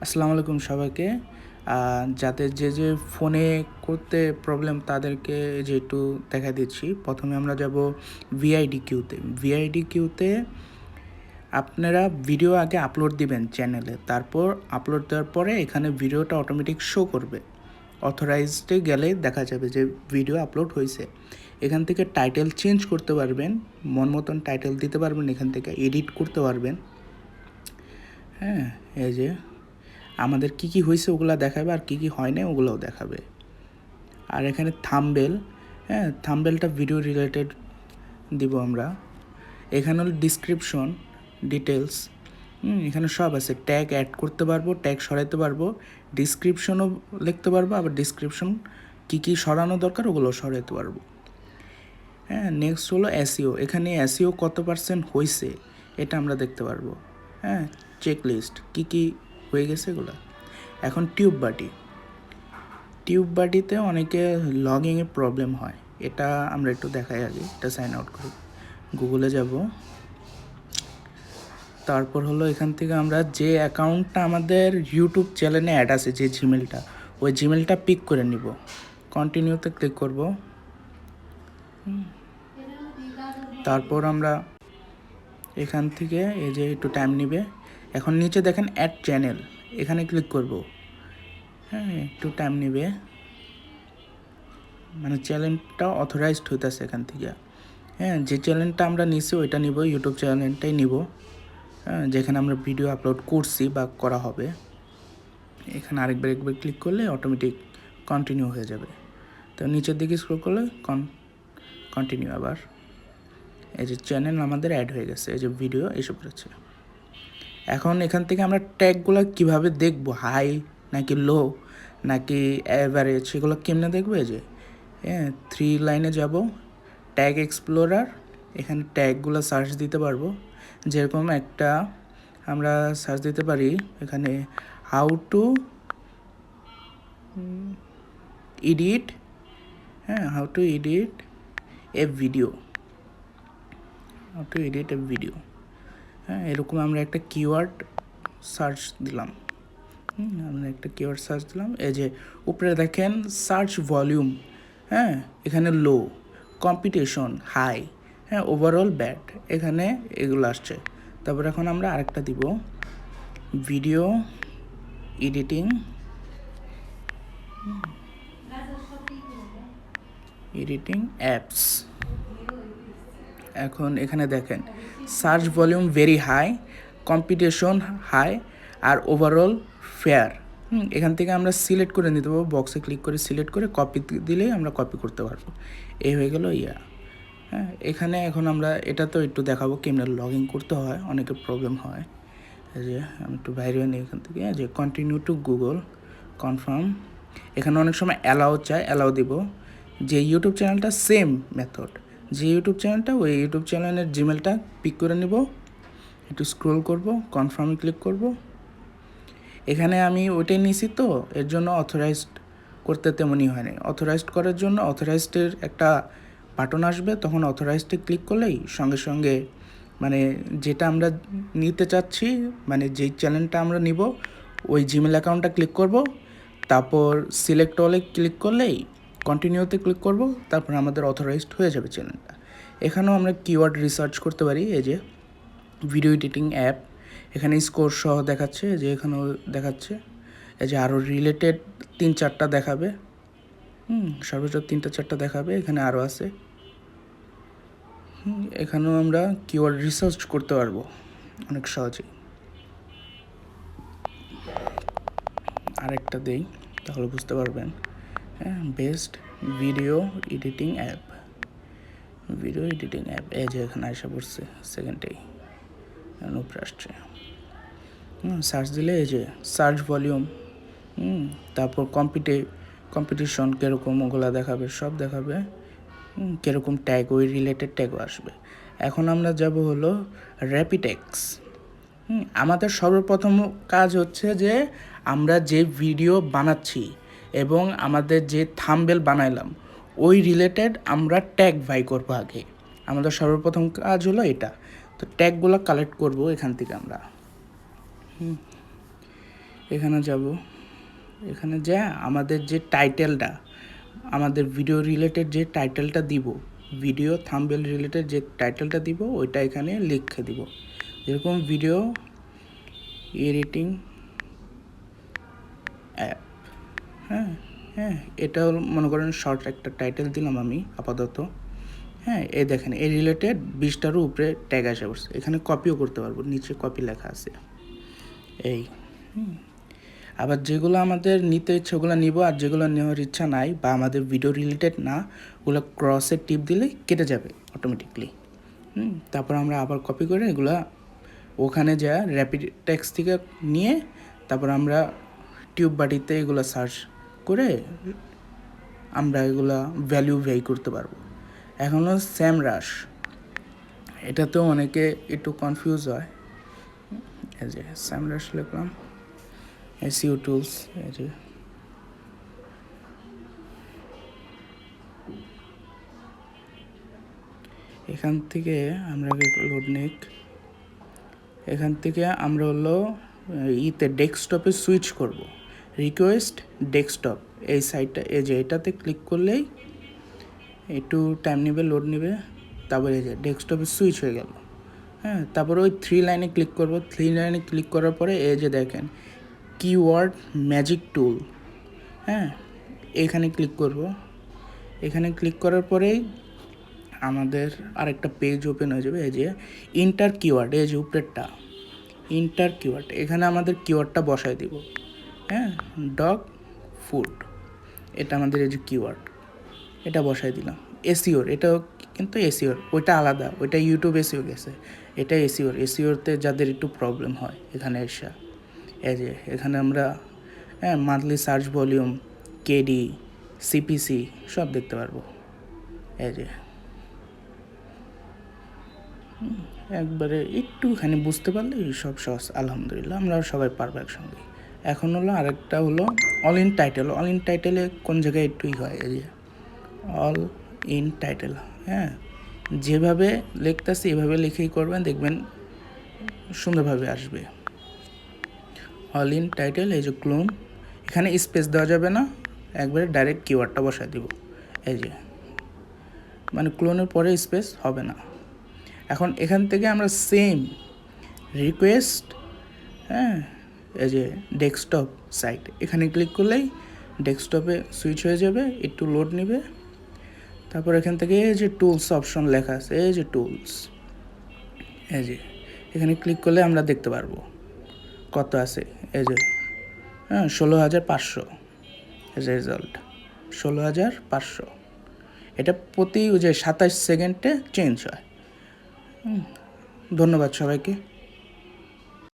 আসসালামু আলাইকুম সবাইকে। যাদের যে ফোনে করতে প্রবলেম তাদেরকে যে একটু দেখা দিচ্ছি। প্রথমে আমরা যাব ভিআইডি কিউতে। ভিআইডি কিউতে আপনারা ভিডিও আগে আপলোড দিবেন চ্যানেলে, তারপর আপলোড দেওয়ার পরে এখানে ভিডিওটা অটোমেটিক শো করবে। অথরাইজডে গেলে দেখা যাবে যে ভিডিও আপলোড হয়েছে। এখান থেকে টাইটেল চেঞ্জ করতে পারবেন, মন মতন টাইটেল দিতে পারবেন, এখান থেকে এডিট করতে পারবেন। হ্যাঁ, এই যে আমাদের কি কি হয়েছে ওগুলো দেখাবে, আর কি কি হয় না ওগুলোও দেখাবে। আর এখানে থাম্বনেল, হ্যাঁ থাম্বনেলটা ভিডিও রিলেটেড দিব আমরা। এখানে হলো ডিসক্রিপশন, ডিটেলস, এখানে সব আছে। ট্যাগ অ্যাড করতে পারবো, ট্যাগ সরাইতে পারবো, ডিসক্রিপশনও লিখতে পারবো, আবার ডিসক্রিপশন কী কী সরানো দরকার ওগুলো সরাইতে পারবো। হ্যাঁ, নেক্সট হলো এসইও। এখানে এসইও কত পার্সেন্ট হয়েছে এটা আমরা দেখতে পারবো। হ্যাঁ, চেক লিস্ট কী কী হয়ে গেছে এগুলো। এখন টিউব বাডিতে অনেকে লগইনে প্রবলেম হয়, এটা আমরা একটু দেখাই আগে। এটা সাইন আউট করি, গুগলে যাব। তারপর হলো এখান থেকে আমরা যে অ্যাকাউন্টটা আমাদের ইউটিউব চ্যানেলে অ্যাড আছে, যে জিমেলটা, ওই জিমেলটা পিক করে নিব। কন্টিনিউতে ক্লিক করব। তারপর আমরা এখান থেকে এই যে একটু টাইম নেবে। এখন নিচে দেখেন অ্যাড চ্যানেল, এখানে ক্লিক করব। হ্যাঁ, একটু টাইম নেবে, মানে চ্যানেলটা অথরাইজড হইতেছে এখান থেকে। হ্যাঁ, যে চ্যানেলটা আমরা নিছি ওইটা নিব, ইউটিউব চ্যানেলটাই নিব। হ্যাঁ, যেখানে আমরা ভিডিও আপলোড করছি বা করা হবে। এখানে একবার ক্লিক করলে অটোমেটিক কন্টিনিউ হয়ে যাবে। তো নিচের দিকে স্ক্রল করলে কন্টিনিউ। আবার এই যে চ্যানেল আমাদের অ্যাড হয়ে গেছে, এই যে ভিডিও এসব করেছে। এখন এখান থেকে আমরা ট্যাগগুলো কিভাবে দেখবো, হাই নাকি লো নাকি অ্যাভারেজ, সেগুলো কেমনে দেখবো? এই যে হ্যাঁ, 3 লাইনে যাব, ট্যাগ এক্সপ্লোরার, এখানে ট্যাগগুলো সার্চ দিতে পারবো। যেরকম একটা আমরা সার্চ দিতে পারি এখানে, হাউ টু এডিট, হ্যাঁ how to edit A video, হ্যাঁ এরকম আমরা একটা কিওয়ার্ড সার্চ দিলাম। আমরা একটা কিওয়ার্ড সার্চ দিলাম। এই যে উপরে দেখেন সার্চ ভলিউম, হ্যাঁ এখানে লো, কম্পিটিশন হাই, হ্যাঁ ওভারঅল ব্যাড, এখানে এগুলো আসছে। তারপর এখন আমরা আরেকটা দিব, ভিডিও এডিটিং অ্যাপস। এখন এখানে দেখেন search volume very high, competition high, আর ওভারঅল ফেয়ার। এখান থেকে আমরা সিলেক্ট করে নিতে পারবো, বক্সে ক্লিক করে সিলেক্ট করে কপি দিলেই আমরা কপি করতে পারবো। এই হয়ে গেল হ্যাঁ, এখানে এখন আমরা এটা তো একটু দেখাবো কেমনে লগ ইন করতে হয়, অনেকের প্রবলেম হয়। যে আমি একটু বাইরে নিই এখান থেকে, যে কন্টিনিউ টু গুগল, কনফার্ম। এখানে অনেক সময় অ্যালাউ চায়, অ্যালাউ দিব। যে ইউটিউব চ্যানেলটা সেম মেথড, যে ইউটিউব চ্যানেলটা ওই ইউটিউব চ্যানেলের জিমেলটা পিক করে নেব, একটু স্ক্রোল করব, কনফার্মে ক্লিক করব। এখানে আমি ওইটাই নিছি, তো এর জন্য অথরাইজড করতে তেমনই হয় না। অথরাইজড করার জন্য অথরাইজডের একটা বাটন আসবে, তখন অথরাইজডে ক্লিক করলেই সঙ্গে সঙ্গে মানে যেটা আমরা নিতে চাচ্ছি, মানে যেই চ্যানেলটা আমরা নিব ওই জিমেল অ্যাকাউন্টটা ক্লিক করব, তারপর সিলেক্ট অলে ক্লিক করলেই কন্টিনিউতে ক্লিক করব, তারপর আমাদের অথরাইজড হয়ে যাবে চ্যানেলটা। এখানেও আমরা কিওয়ার্ড রিসার্চ করতে পারি। এই যে ভিডিও এডিটিং অ্যাপ, এখানে স্কোর সহ দেখাচ্ছে, যে এখানেও দেখাচ্ছে। এই যে আরও রিলেটেড 3-4টা দেখাবে, সর্বোচ্চ 3-4টা দেখাবে। এখানে আরও আছে, এখানেও আমরা কিওয়ার্ড রিসার্চ করতে পারবো অনেক সহজেই। আরেকটা দেই তাহলে বুঝতে পারবেন। হ্যাঁ, বেস্ট ভিডিও এডিটিং অ্যাপ, এই যে এখানে আসা পড়ছে সেকেন্ডেই, উপরে আসছে। সার্চ দিলে এই যে সার্চ ভলিউম, তারপর কম্পিটিশন কীরকম ওগুলো দেখাবে, সব দেখাবে। কীরকম ট্যাগ, ওই রিলেটেড ট্যাগও আসবে। এখন আমরা যাব হলো র্যাপিটেক্স। আমাদের সর্বপ্রথম কাজ হচ্ছে যে আমরা যে ভিডিও বানাচ্ছি এবং আমাদের যে থাম্বনেল বানাইলাম ওই রিলেটেড আমরা ট্যাগ বাই করবো আগে। আমাদের সর্বপ্রথম কাজ হলো এটা। তো ট্যাগগুলো কালেক্ট করব এখান থেকে আমরা। এখানে যাব, এখানে যা আমাদের যে টাইটেলটা, আমাদের ভিডিও রিলেটেড যে টাইটেলটা দিব, ভিডিও থাম্বনেল রিলেটেড যে টাইটেলটা দিব ওইটা এখানে লিখে দিব। যেরকম ভিডিও এডিটিং অ্যাপ, হ্যাঁ হ্যাঁ, এটা হলো মনে করেন শর্ট একটা টাইটেল দিলাম আমি আপাতত। হ্যাঁ, এই দেখেন এই রিলেটেড 20টারও উপরে ট্যাগ আসে পড়ছে, এখানে কপিও করতে পারবো, নিচে কপি লেখা আছে এই। আবার যেগুলো আমাদের নিতে ইচ্ছে ওগুলো নিব, আর যেগুলো নেওয়ার ইচ্ছা নাই বা আমাদের ভিডিও রিলেটেড না ওগুলো ক্রসে টিপ দিলে কেটে যাবে অটোমেটিকলি। তারপর আমরা আবার কপি করে এগুলা ওখানে যা র্যাপিড টেক্সট থেকে নিয়ে তারপর আমরা টিউব বাটিতে এগুলো সার্চ করে আমরা এগুলা ভ্যালু ভেই করতে পারবো। এখন হলো স্যামরাশ, এটাতেও অনেকে একটু কনফিউজ হয়। এই যে স্যামরাশ লিখলাম, এসইও টুলস, এই যে এখান থেকে আমরা লোড নিক, এখান থেকে আমরা হলো ডেস্কটপে সুইচ করব, রিকোয়েস্ট ডেস্কটপ এই সাইটটা, এই যে এটাতে ক্লিক করলেই একটু টাইম নেবে, লোড নেবে, তারপরে এই যে ডেস্কটপে সুইচ হয়ে গেল। হ্যাঁ, তারপর ওই 3 লাইনে ক্লিক করব, 3 লাইনে ক্লিক করার পরে এই যে দেখেন কিওয়ার্ড ম্যাজিক টুল, হ্যাঁ এখানে ক্লিক করব। এখানে ক্লিক করার পরেই আমাদের আরেকটা পেজ ওপেন হয়ে যাবে, এই যে ইন্টার কিওয়ার্ড, এই যে উপরেরটা ইন্টার কিওয়ার্ড, এখানে আমাদের কিওয়ার্ডটা বসাই দিব। হ্যাঁ, ডগ ফুড, এটা আমাদের এই যে কিওয়ার্ড, এটা বসাই দিলাম। এসইওর, এটাও কিন্তু এসইওর, ওইটা আলাদা, ওইটা ইউটিউব এসইও গেছে, এটা এসইওর, এসইওরতে যাদের একটু প্রবলেম হয় এখানে এসা, এই যে এখানে আমরা monthly search volume, KD, CPC সব দেখতে পারবো। এই যে একবারে একটুখানি বুঝতে পারলে সব সহজ, আলহামদুলিল্লাহ আমরা সবাই পারবো একসঙ্গে। এখন হলো আরেকটা হলো all in title. All in টাইটেলে কোন জায়গায় একটুই হয়, এই যে অল ইন টাইটেল, হ্যাঁ যেভাবে লিখতেছি এভাবে লিখেই করবেন, দেখবেন সুন্দরভাবে আসবে। অল ইন টাইটেল, এই যে ক্লোন, এখানে স্পেস দেওয়া যাবে না, একবারে ডাইরেক্ট কিওয়ার্ডটা বসায় দিব, এই যে মানে ক্লোনের পরে স্পেস হবে না। এখন এখান থেকে আমরা সেম রিকোয়েস্ট, হ্যাঁ এই যে ডেস্কটপ সাইট, এখানে ক্লিক করলেই ডেস্কটপে সুইচ হয়ে যাবে, একটু লোড নেবে। তারপর এখান থেকে এই যে টুলস অপশন লেখা আছে, এই যে টুলস, এই যে এখানে ক্লিক করলে আমরা দেখতে পারবো কত আছে, এই যে 16,500 রেজাল্ট, 16,500। এটা প্রতি ওই যে 27 সেকেন্ডে চেঞ্জ হয়। ধন্যবাদ সবাইকে।